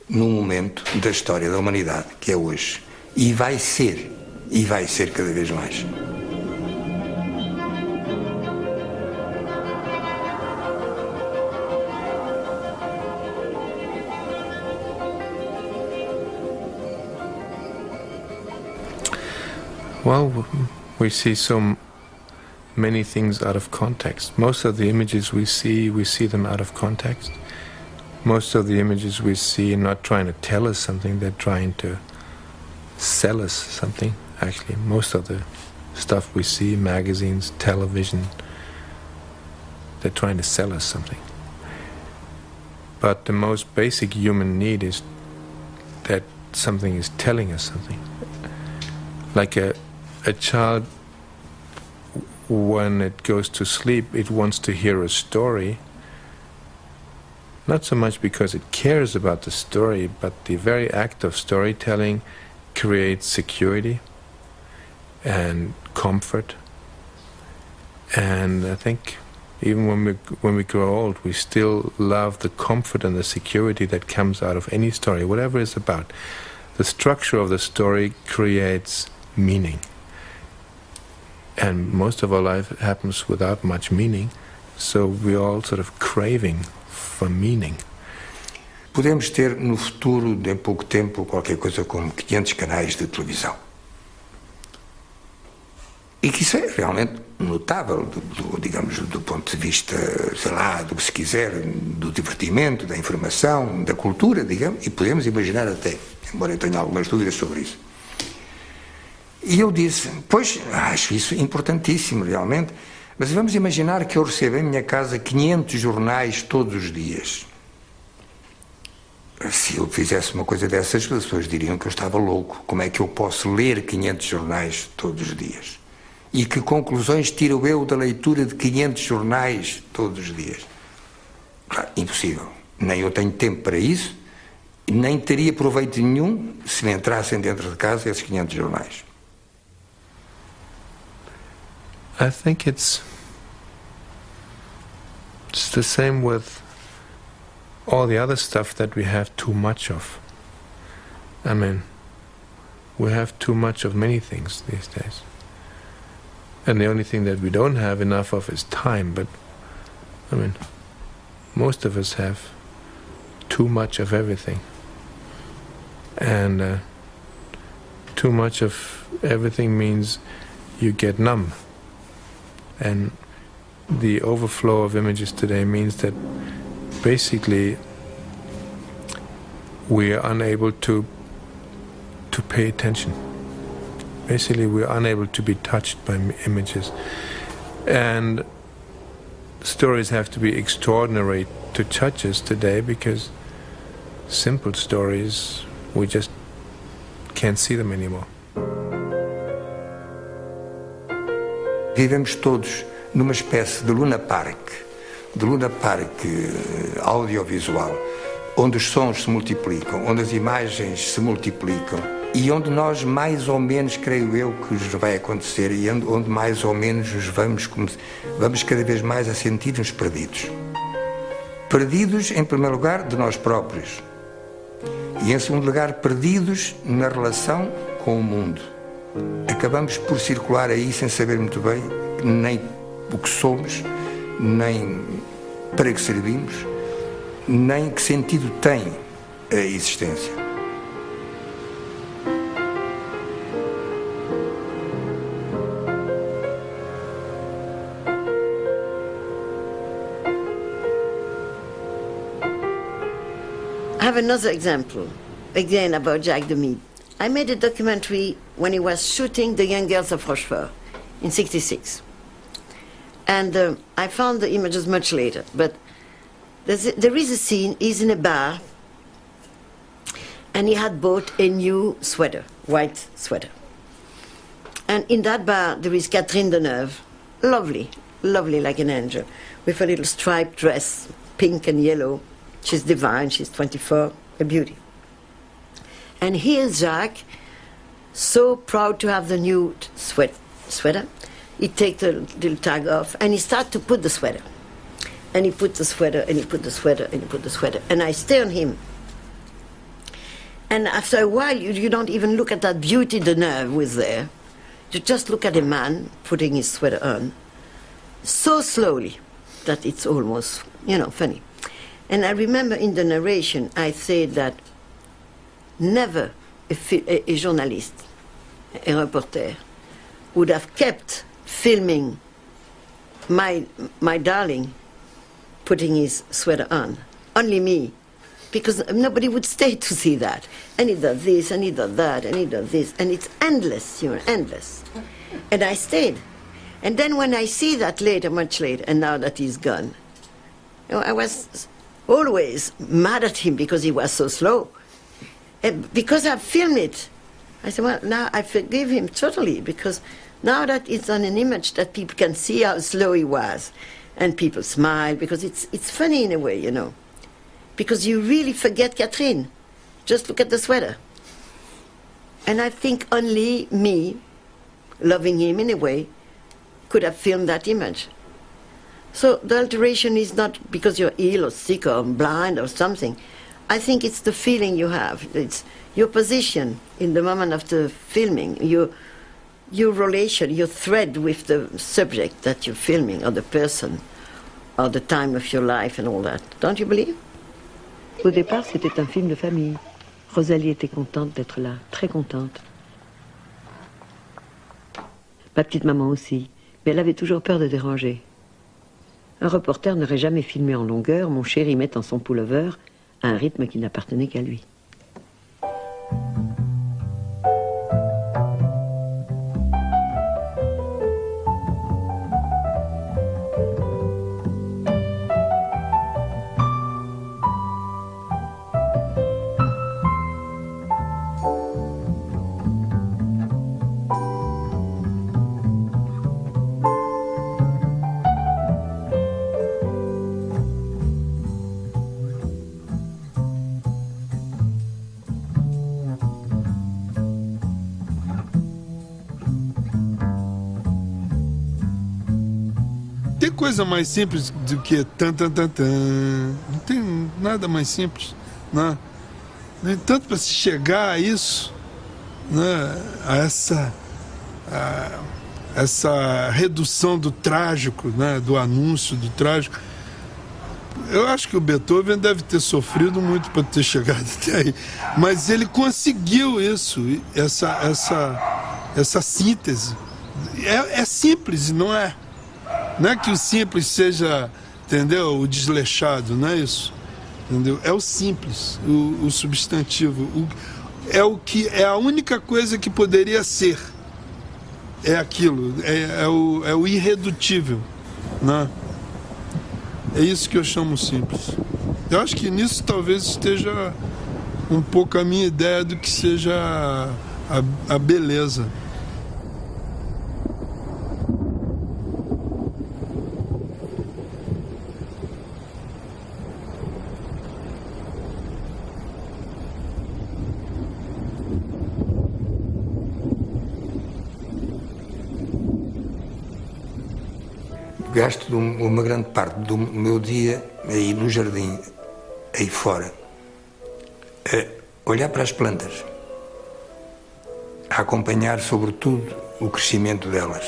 num momento da história da humanidade, que é hoje. E vai ser cada vez mais. Well, we see so many things out of context. Most of the images we see them out of context. Most of the images we see are not trying to tell us something, they're trying to sell us something. Actually, most of the stuff we see, magazines, television, they're trying to sell us something. But the most basic human need is that something is telling us something. Like a child, when it goes to sleep, it wants to hear a story, not so much because it cares about the story, but the very act of storytelling creates security and comfort. And I think even when we grow old, we still love the comfort and the security that comes out of any story, whatever it's about. the structure of the story creates meaning. And most of our life happens without much meaning, so we're all sort of craving for meaning. Podemos ter no futuro, em pouco tempo, qualquer coisa como 500 canais de televisão. E que isso é realmente notável, digamos, do ponto de vista, sei lá, do que se quiser, do divertimento, da informação, da cultura, digamos, e podemos imaginar até, embora eu tenha algumas dúvidas sobre isso. E eu disse, pois, acho isso importantíssimo, realmente, mas vamos imaginar que eu recebo em minha casa 500 jornais todos os dias. Se eu fizesse uma coisa dessas, as pessoas diriam que eu estava louco. Como é que eu posso ler 500 jornais todos os dias? E que conclusões tiro eu da leitura de 500 jornais todos os dias? Claro, impossível. Nem eu tenho tempo para isso, nem teria proveito nenhum se me entrassem dentro de casa esses 500 jornais. I think it's the same with all the other stuff that we have too much of. I mean, we have too much of many things these days. And the only thing that we don't have enough of is time, but, I mean, most of us have too much of everything. And too much of everything means you get numb. And the overflow of images today means that basically we are unable to pay attention. Basically we are unable to be touched by images. And stories have to be extraordinary to touch us today, because simple stories, we just can't see them anymore. Vivemos todos numa espécie de Luna Park audiovisual, onde os sons se multiplicam, onde as imagens se multiplicam e onde nós mais ou menos, creio eu, que nos vai acontecer, e onde mais ou menos nos vamos cada vez mais a sentir-nos perdidos. Perdidos, em primeiro lugar, de nós próprios, e em segundo lugar, perdidos na relação com o mundo. Acabamos por circular aí sem saber muito bem nem o que somos, nem para que servimos, nem que sentido tem a existência. I have another example, again about Jacques Demy. I made a documentary when he was shooting The Young Girls of Rochefort in '66. And I found the images much later, but there is a scene, he's in a bar, and he had bought a new sweater, white sweater. And in that bar there is Catherine Deneuve, lovely, lovely like an angel, with a little striped dress, pink and yellow. She's divine, she's 24, a beauty. And here's Jacques, so proud to have the new sweater. He takes the little tag off and he starts to put the sweater. And he put the sweater, and he put the sweater, and he put the sweater. And I stare on him. And after a while, you don't even look at that beauty Deneuve was there. You just look at a man putting his sweater on, so slowly that it's almost, funny. And I remember in the narration, I said that never a journalist, a reporter, would have kept filming my darling putting his sweater on. Only me. Because nobody would stay to see that. And he does this, and he does that, and he does this. And it's endless, endless. And I stayed. And then when I see that later, much later, and now that he's gone, I was always mad at him because he was so slow. And because I filmed it, I said, well, now I forgive him totally, because now that it's on an image that people can see how slow he was, and people smile, because it's funny in a way, because you really forget Catherine. Just look at the sweater. And I think only me, loving him in a way, could have filmed that image. So the alteration is not because you're ill or sick or blind or something. I think it's the feeling you have. It's your position in the moment of the filming, your relation, your thread with the subject that you're filming, or the person, or the time of your life and all that. Don't you believe? Au départ, c'était un film de famille. Rosalie était contente d'être là, très contente. Ma petite maman aussi, mais elle avait toujours peur de déranger. Un reporter n'aurait jamais filmé en longueur mon chéri mettant son pullover à un rythme qui n'appartenait qu'à lui. Tem coisa mais simples do que tan. Não tem nada mais simples, né? No entanto, para se chegar a isso, né, a essa redução do trágico, né, do anúncio do trágico, eu acho que o Beethoven deve ter sofrido muito para ter chegado até aí, mas ele conseguiu isso, essa síntese. É simples, não é? Não é que o simples seja, entendeu, o desleixado, não é isso, entendeu? É o simples, o substantivo, é a única coisa que poderia ser, é aquilo, é o irredutível, né? É isso que eu chamo simples. Eu acho que nisso talvez esteja um pouco a minha ideia do que seja a beleza. Gasto uma grande parte do meu dia aí no jardim, aí fora, a olhar para as plantas, a acompanhar sobretudo o crescimento delas.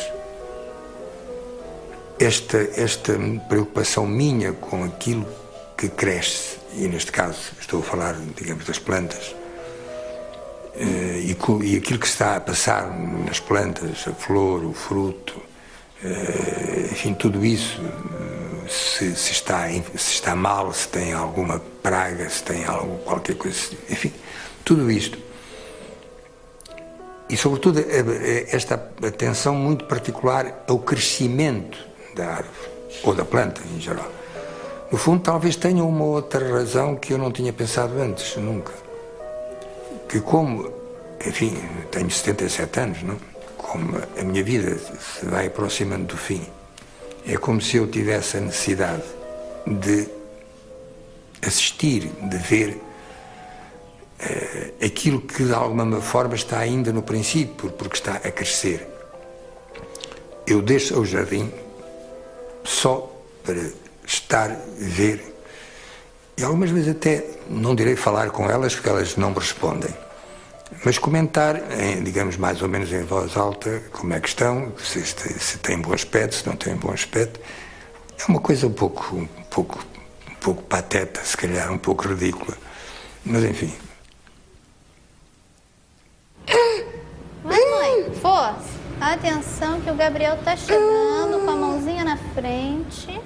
Esta preocupação minha com aquilo que cresce, e neste caso estou a falar, digamos, das plantas, e aquilo que está a passar nas plantas, a flor, o fruto, enfim, tudo isso, se está mal, se tem alguma praga, se tem qualquer coisa, enfim, tudo isto. E, sobretudo, esta atenção muito particular ao crescimento da árvore, ou da planta em geral. No fundo, talvez tenha uma outra razão que eu não tinha pensado antes, nunca. Que como, enfim, tenho 77 anos, não? Como a minha vida se vai aproximando do fim, é como se eu tivesse a necessidade de assistir, de ver aquilo que de alguma forma está ainda no princípio, porque está a crescer. Eu deixo ao jardim só para estar, ver, e algumas vezes até, não direi falar com elas, porque elas não me respondem, mas comentar, digamos, mais ou menos em voz alta, como é que estão, se têm bom aspecto, se não têm bom aspecto. É uma coisa um pouco pateta, se calhar, um pouco ridícula, mas enfim. Mamãe, força, atenção que o Gabriel tá chegando com a mãozinha na frente.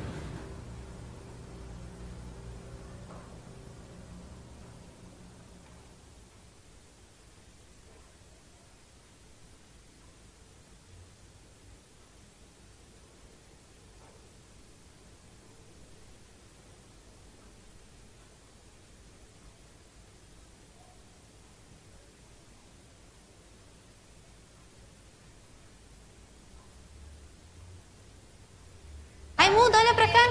Raimundo, olha pra cá.